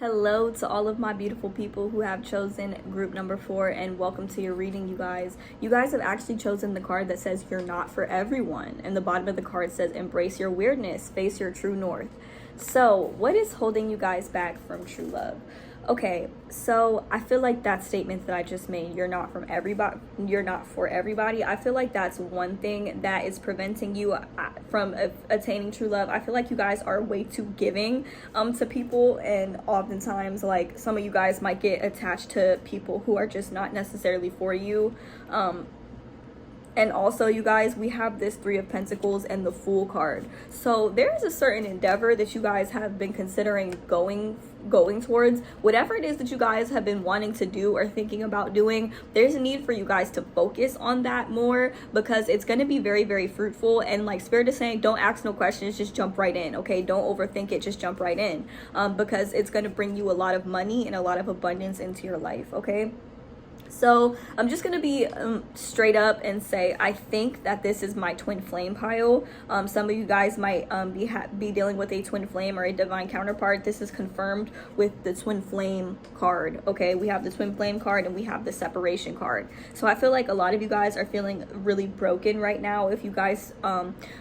[SPEAKER 1] Hello to all of my beautiful people who have chosen group number 4, and welcome to your reading, you guys. You guys have actually chosen the card that says you're not for everyone, and the bottom of the card says embrace your weirdness, face your true north. So what is holding you guys back from true love? Okay, so I feel like that statement that I just made, you're not for everybody, I feel like that's one thing that is preventing you from attaining true love. I feel like you guys are way too giving to people, and oftentimes, like, some of you guys might get attached to people who are just not necessarily for you. And also, you guys, we have this 3 of Pentacles and the Fool card. So there is a certain endeavor that you guys have been considering going towards. Whatever it is that you guys have been wanting to do or thinking about doing, there's a need for you guys to focus on that more, because it's going to be very, very fruitful. And like Spirit is saying, don't ask no questions, just jump right in, okay? Don't overthink it, just jump right in, because it's going to bring you a lot of money and a lot of abundance into your life, okay? So I'm just going to be straight up and say, I think that this is my twin flame pile. Some of you guys might be dealing with a twin flame or a divine counterpart. This is confirmed with the twin flame card. Okay, we have the twin flame card and we have the separation card. So I feel like a lot of you guys are feeling really broken right now. If you guys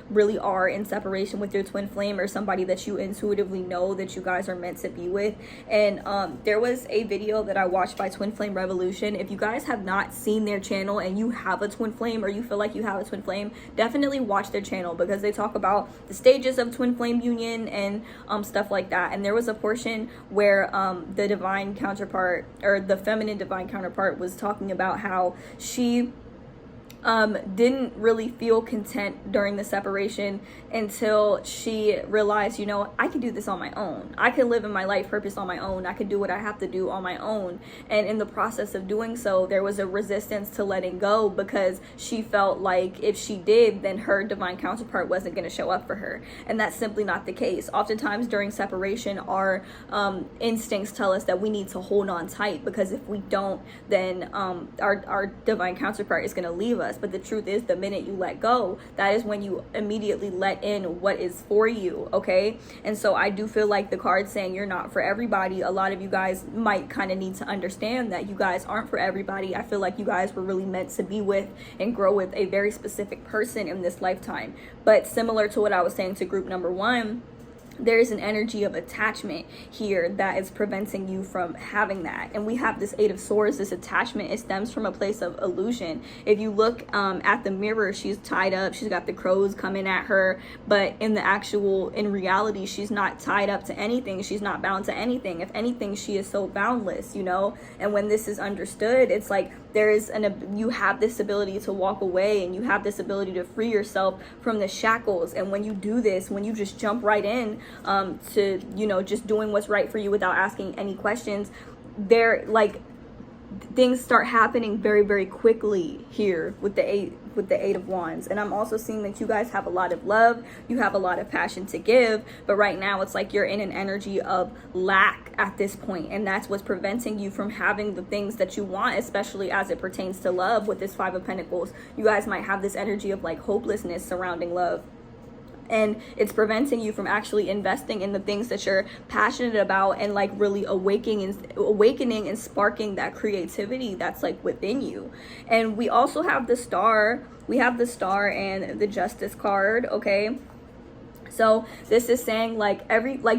[SPEAKER 1] really are in separation with your twin flame, or somebody that you intuitively know that you guys are meant to be with. And there was a video that I watched by Twin Flame Revolution. If you guys have not seen their channel and you have a twin flame, or you feel like you have a twin flame, definitely watch their channel, because they talk about the stages of twin flame union and stuff like that. And there was a portion where the divine counterpart, or the feminine divine counterpart, was talking about how she didn't really feel content during the separation until she realized, you know, I can do this on my own. I can live in my life purpose on my own. I can do what I have to do on my own. And in the process of doing so, there was a resistance to letting go, because she felt like if she did, then her divine counterpart wasn't going to show up for her. And that's simply not the case. Oftentimes during separation, our instincts tell us that we need to hold on tight, because if we don't, then our divine counterpart is going to leave us. But the truth is, the minute you let go, that is when you immediately let in what is for you, okay? And so I do feel like the card saying you're not for everybody, a lot of you guys might kind of need to understand that you guys aren't for everybody. I feel like you guys were really meant to be with and grow with a very specific person in this lifetime. But similar to what I was saying to group number 1, there is an energy of attachment here that is preventing you from having that. And we have this 8 of Swords. This attachment, it stems from a place of illusion. If you look at the mirror, she's tied up, she's got the crows coming at her, but in reality, she's not tied up to anything. She's not bound to anything. If anything, she is so boundless, you know? And when this is understood, it's like you have this ability to walk away, and you have this ability to free yourself from the shackles. And when you do this, when you just jump right in to, you know, just doing what's right for you without asking any questions, things start happening very, very quickly here with the 8 of Wands. And I'm also seeing that you guys have a lot of love, you have a lot of passion to give, but right now it's like you're in an energy of lack at this point, and that's what's preventing you from having the things that you want, especially as it pertains to love. With this 5 of Pentacles, you guys might have this energy of like hopelessness surrounding love, and it's preventing you from actually investing in the things that you're passionate about, and like really awakening and sparking that creativity that's like within you. And we also have the Star. We have the Star and the Justice card, okay? So this is saying like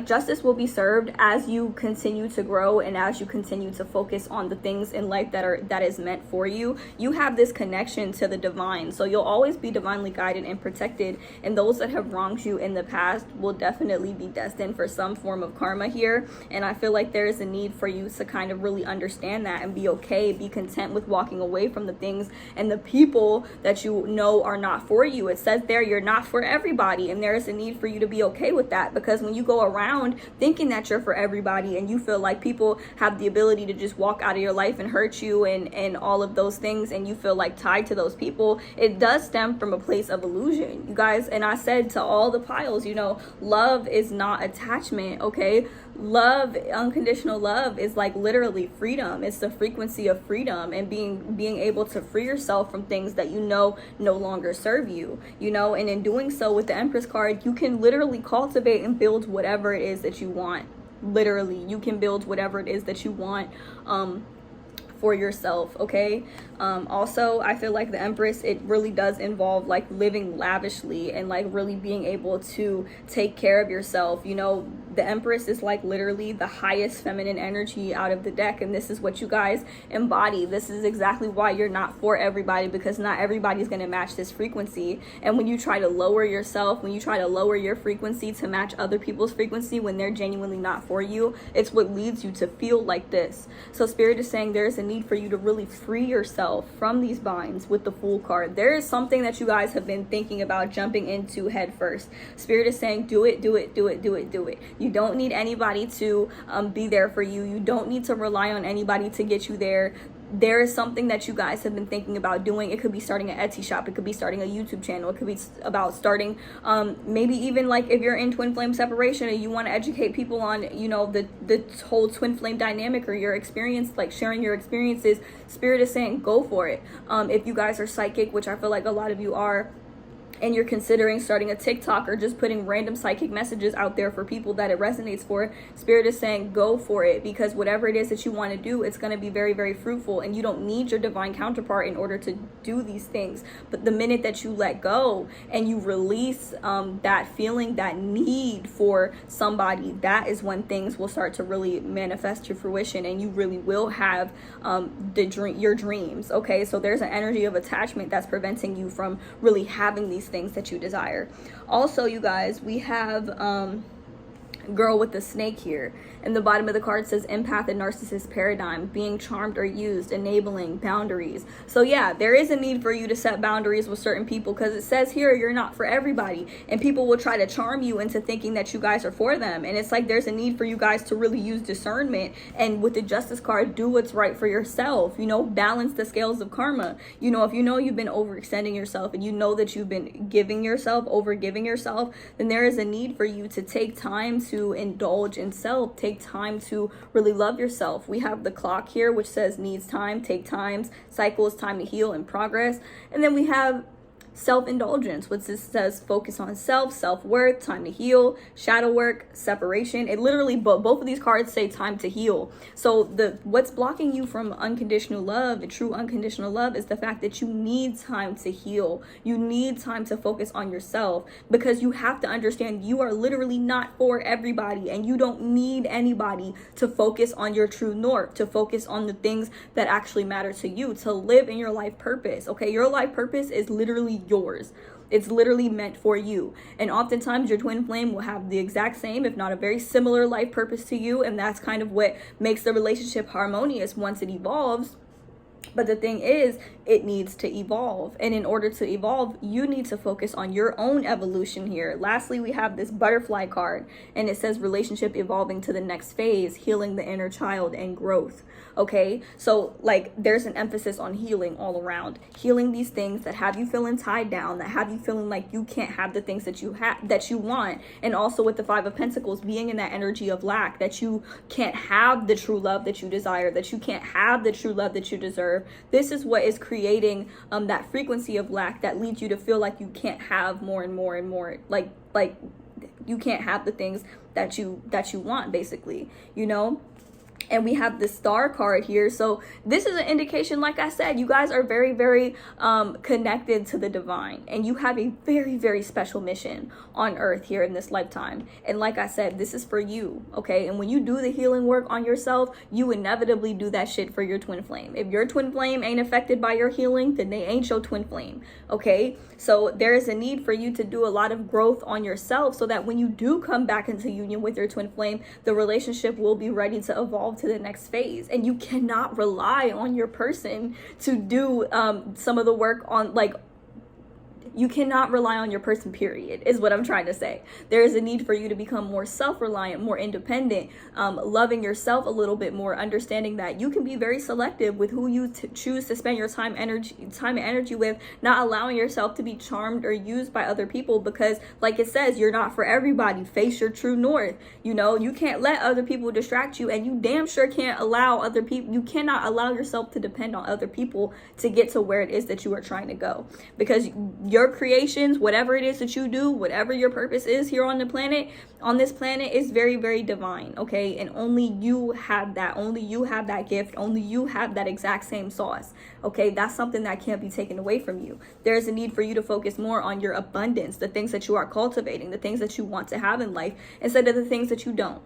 [SPEAKER 1] justice will be served as you continue to grow, and as you continue to focus on the things in life that is meant for you. You have this connection to the divine, so you'll always be divinely guided and protected. And those that have wronged you in the past will definitely be destined for some form of karma here. And I feel like there is a need for you to kind of really understand that and be okay, be content with walking away from the things and the people that you know are not for you. It says there, you're not for everybody, and there is a need for for you to be okay with that, because when you go around thinking that you're for everybody and you feel like people have the ability to just walk out of your life and hurt you and all of those things, and you feel like tied to those people, it does stem from a place of illusion, you guys. And I said to all the piles, you know, love is not attachment, okay? Love, unconditional love, is like literally freedom. It's the frequency of freedom and being able to free yourself from things that you know no longer serve you, you know. And in doing so, with the Empress card, you can literally cultivate and build whatever it is that you want. Literally, you can build whatever it is that you want for yourself, okay? Also, I feel like the Empress, it really does involve like living lavishly and like really being able to take care of yourself. You know, the Empress is like literally the highest feminine energy out of the deck, and this is what you guys embody. This is exactly why you're not for everybody, because not everybody's going to match this frequency. And when you try to lower yourself, when you try to lower your frequency to match other people's frequency when they're genuinely not for you, it's what leads you to feel like this. So Spirit is saying there is a need for you to really free yourself from these binds with the Fool card. There is something that you guys have been thinking about jumping into head first. Spirit is saying do it, do it, do it, do it, do it. You don't need anybody to be there for you. You don't need to rely on anybody to get you there. There is something that you guys have been thinking about doing. It could be starting an Etsy shop. It could be starting a YouTube channel. It could be about starting maybe even like if you're in twin flame separation and you want to educate people on, you know, the whole twin flame dynamic or your experience, like sharing your experiences. Spirit is saying go for it. If you guys are psychic, which I feel like a lot of you are, and you're considering starting a TikTok or just putting random psychic messages out there for people that it resonates for, Spirit is saying go for it, because whatever it is that you want to do, it's going to be very, very fruitful, and you don't need your divine counterpart in order to do these things. But the minute that you let go and you release that feeling, that need for somebody, that is when things will start to really manifest to fruition, and you really will have your dreams, okay? So there's an energy of attachment that's preventing you from really having these things that you desire. Also, you guys, we have girl with the snake here, and the bottom of the card says empath and narcissist paradigm, being charmed or used, enabling, boundaries. So yeah, there is a need for you to set boundaries with certain people, because it says here you're not for everybody, and people will try to charm you into thinking that you guys are for them. And it's like there's a need for you guys to really use discernment, and with the Justice card, do what's right for yourself. You know, balance the scales of karma. You know, if you know you've been overextending yourself and you know that you've been giving yourself, over-giving yourself, then there is a need for you to take time to indulge in self, take time to really love yourself. We have the clock here, which says needs time, take times, cycles, time to heal and progress. And then we have self-indulgence, which says focus on self-worth, time to heal, shadow work, separation. It literally, both of these cards say time to heal. So what's blocking you from unconditional love, the true unconditional love, is the fact that you need time to heal. You need time to focus on yourself, because you have to understand you are literally not for everybody, and you don't need anybody to focus on your true north, to focus on the things that actually matter to you, to live in your life purpose. Okay, your life purpose is literally yours. It's literally meant for you. And oftentimes your twin flame will have the exact same, if not a very similar life purpose to you, and that's kind of what makes the relationship harmonious once it evolves. But the thing is, it needs to evolve. And in order to evolve, you need to focus on your own evolution here. Lastly, we have this butterfly card, and it says relationship evolving to the next phase, healing the inner child and growth. Okay, so like there's an emphasis on healing all around, healing these things that have you feeling tied down, that have you feeling like you can't have the things that you want. And also with the Five of Pentacles, being in that energy of lack, that you can't have the true love that you desire, that you can't have the true love that you deserve. This is what is creating that frequency of lack that leads you to feel like you can't have more and more and more, like you can't have the things that you want, basically, you know. And we have the Star card here. So this is an indication, like I said, you guys are very, very connected to the divine, and you have a very, very special mission on earth here in this lifetime. And like I said, this is for you, okay? And when you do the healing work on yourself, you inevitably do that shit for your twin flame. If your twin flame ain't affected by your healing, then they ain't your twin flame, okay? So there is a need for you to do a lot of growth on yourself, so that when you do come back into union with your twin flame, the relationship will be ready to evolve to the next phase. And you cannot rely on your person to do some of the work on, like, You cannot rely on your person, period, is what I'm trying to say. There is a need for you to become more self-reliant, more independent, loving yourself a little bit more, understanding that you can be very selective with who you choose to spend your time and energy with, not allowing yourself to be charmed or used by other people, because like it says, you're not for everybody. Face your true north. You know, you can't let other people distract you, and you damn sure can't allow other people, you cannot allow yourself to depend on other people to get to where it is that you are trying to go, because your creations, whatever it is that you do, whatever your purpose is here on the planet, on this planet, is very, very divine, okay? And only you have that. Only you have that gift. Only you have that exact same sauce, okay? That's something that can't be taken away from you. There's a need for you to focus more on your abundance, the things that you are cultivating, the things that you want to have in life, instead of the things that you don't.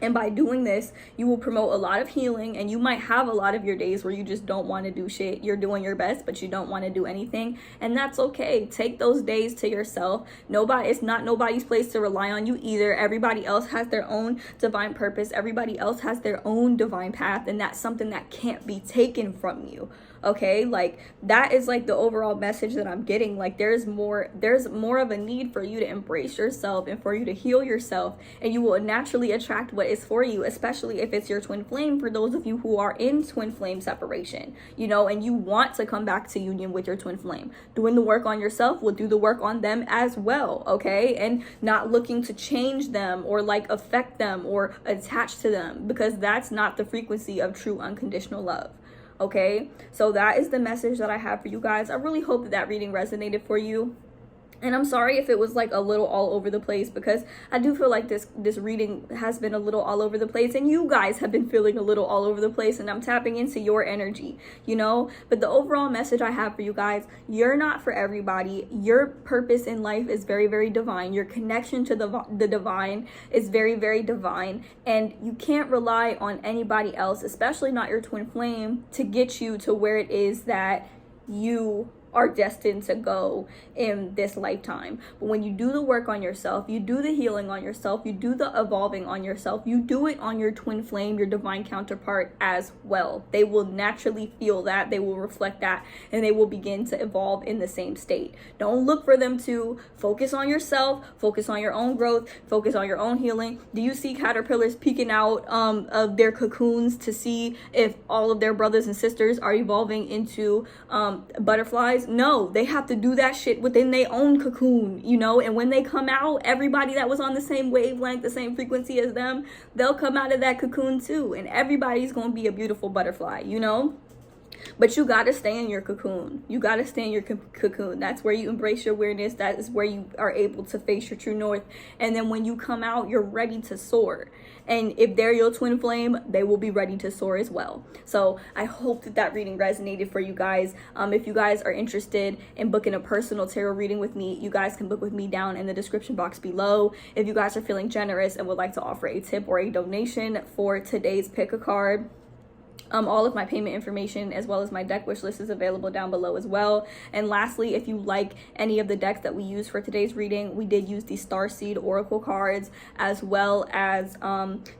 [SPEAKER 1] And by doing this, you will promote a lot of healing, and you might have a lot of your days where you just don't want to do shit. You're doing your best, but you don't want to do anything. And that's okay. Take those days to yourself. It's not nobody's place to rely on you either. Everybody else has their own divine purpose. Everybody else has their own divine path. And that's something that can't be taken from you. Okay, like that is like the overall message that I'm getting. Like there's more of a need for you to embrace yourself and for you to heal yourself, and you will naturally attract what is for you, especially if it's your twin flame. For those of you who are in twin flame separation, you know, and you want to come back to union with your twin flame, doing the work on yourself will do the work on them as well. Okay, and not looking to change them or like affect them or attach to them, because that's not the frequency of true unconditional love. Okay, so that is the message that I have for you guys. I really hope that that reading resonated for you. And I'm sorry if it was like a little all over the place, because I do feel like this reading has been a little all over the place, and you guys have been feeling a little all over the place, and I'm tapping into your energy, you know. But the overall message I have for you guys: you're not for everybody. Your purpose in life is very, very divine. Your connection to the divine is very, very divine, and you can't rely on anybody else, especially not your twin flame, to get you to where it is that you are destined to go in this lifetime. But when you do the work on yourself, you do the healing on yourself, you do the evolving on yourself, you do it on your twin flame, your divine counterpart as well. They will naturally feel that, they will reflect that, and they will begin to evolve in the same state. Don't look for them to. Focus on yourself, focus on your own growth, focus on your own healing. Do you see caterpillars peeking out of their cocoons to see if all of their brothers and sisters are evolving into butterflies? No, they have to do that shit within their own cocoon, you know. And when they come out, everybody that was on the same wavelength, the same frequency as them, they'll come out of that cocoon too, and everybody's gonna be a beautiful butterfly, you know. But you gotta stay in your cocoon. You gotta stay in your cocoon. That's where you embrace your awareness. That is where you are able to face your true north. And then when you come out, you're ready to soar. And if they're your twin flame, they will be ready to soar as well. So I hope that that reading resonated for you guys. If you guys are interested in booking a personal tarot reading with me, you guys can book with me down in the description box below. If you guys are feeling generous and would like to offer a tip or a donation for today's pick a card, all of my payment information as well as my deck wish list is available down below as well. And lastly, if you like any of the decks that we used for today's reading, we did use the Starseed Oracle cards, as well as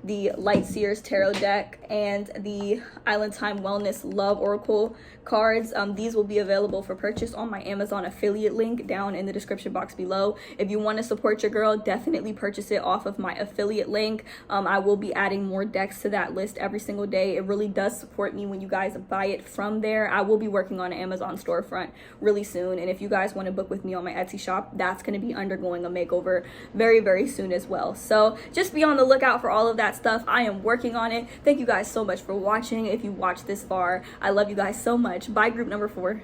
[SPEAKER 1] the Light Seers Tarot deck and the Island Time Wellness Love Oracle cards. These will be available for purchase on my Amazon affiliate link down in the description box below. If you want to support your girl, definitely purchase it off of my affiliate link. I will be adding more decks to that list every single day. It really does support me when you guys buy it from there. I will be working on an Amazon storefront really soon, and if you guys want to book with me on my Etsy shop, that's going to be undergoing a makeover very, very soon as well. So just be on the lookout for all of that stuff. I am working on it. Thank you guys so much for watching. If you watched this far, I love you guys so much. Bye, group number 4.